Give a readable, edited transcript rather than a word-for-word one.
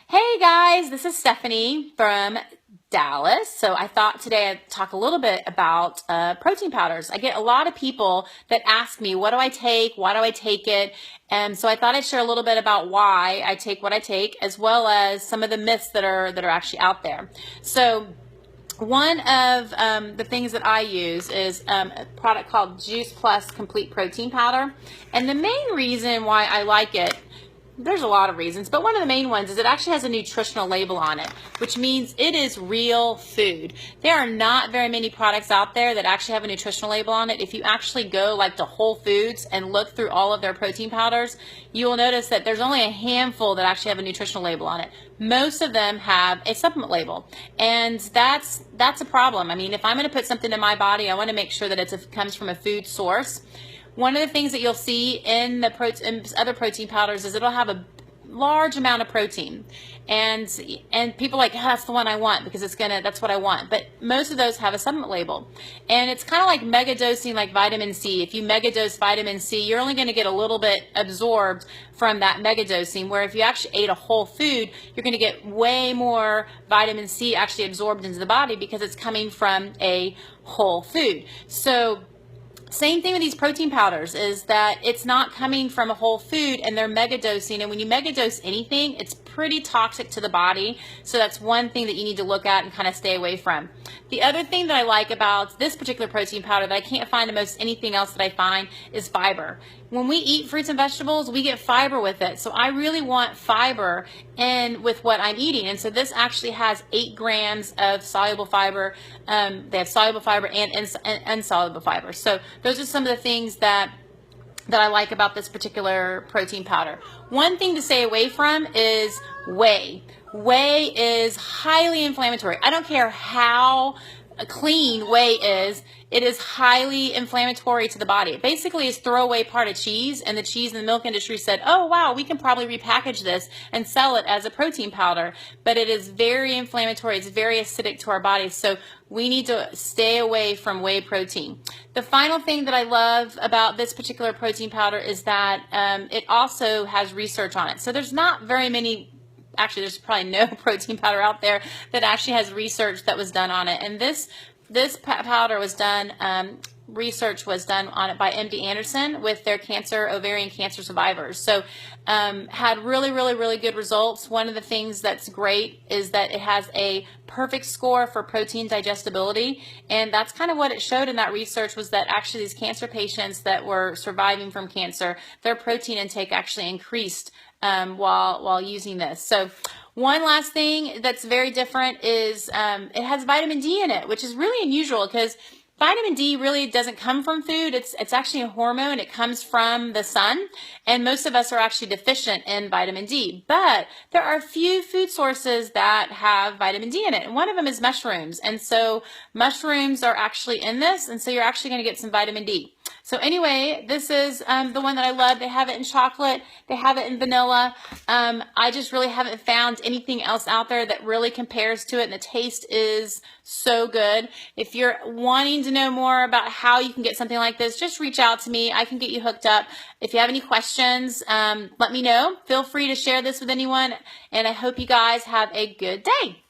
Hey guys, this is Stephanie from Dallas. So I thought today I'd talk a little bit about protein powders. I get a lot of people that ask me, what do I take? Why do I take it? And so I thought I'd share a little bit about why I take what I take, as well as some of the myths that are actually out there. So one of the things that I use is a product called Juice Plus Complete Protein Powder. And the main reason why I like it, there's a lot of reasons, but one of the main ones is it actually has a nutritional label on it, which means it is real food. There are not very many products out there that actually have a nutritional label on it. If you actually go like to Whole Foods and look through all of their protein powders, you will notice that there's only a handful that actually have a nutritional label on it. Most of them have a supplement label, and that's a problem. I mean, if I'm going to put something in my body, I want to make sure that it comes from a food source. One of the things that you'll see in the other protein powders is it'll have a large amount of protein, and people are like, oh, that's the one I want because that's what I want. But most of those have a supplement label, and it's kind of like megadosing, like vitamin C. If you megadose vitamin C, you're only going to get a little bit absorbed from that megadosing, where if you actually ate a whole food, you're going to get way more vitamin C actually absorbed into the body because it's coming from a whole food. So same thing with these protein powders is that it's not coming from a whole food, and they're megadosing. And when you megadose anything, it's pretty toxic to the body. So that's one thing that you need to look at and kind of stay away from. The other thing that I like about this particular protein powder that I can't find in most anything else that I find is fiber. When we eat fruits and vegetables, we get fiber with it. So I really want fiber in with what I'm eating. And so this actually has 8 grams of soluble fiber. They have soluble fiber and insoluble fiber. So those are some of the things that I like about this particular protein powder. One thing to stay away from is whey. Whey is highly inflammatory. I don't care how clean whey is, it is highly inflammatory to the body. It basically is throwaway part of cheese, and the cheese and the milk industry said, oh wow, we can probably repackage this and sell it as a protein powder, but it is very inflammatory. It's very acidic to our bodies, so we need to stay away from whey protein. The final thing that I love about this particular protein powder is that it also has research on it. So there's not very many, actually there's probably no protein powder out there that actually has research that was done on it. And this powder was done, research was done on it by MD Anderson with their ovarian cancer survivors. So had really good results. One of the things that's great is that it has a perfect score for protein digestibility, and that's kind of what it showed in that research, was that actually these cancer patients that were surviving from cancer, their protein intake actually increased while using this. So one last thing that's very different is it has vitamin D in it, which is really unusual because vitamin D really doesn't come from food. It's actually a hormone. It comes from the sun, and most of us are actually deficient in vitamin D. But there are a few food sources that have vitamin D in it, and one of them is mushrooms. And so mushrooms are actually in this, and so you're actually going to get some vitamin D. So anyway, this is the one that I love. They have it in chocolate. They have it in vanilla. I just really haven't found anything else out there that really compares to it, and the taste is so good. If you're wanting to know more about how you can get something like this, just reach out to me. I can get you hooked up. If you have any questions, let me know. Feel free to share this with anyone, and I hope you guys have a good day.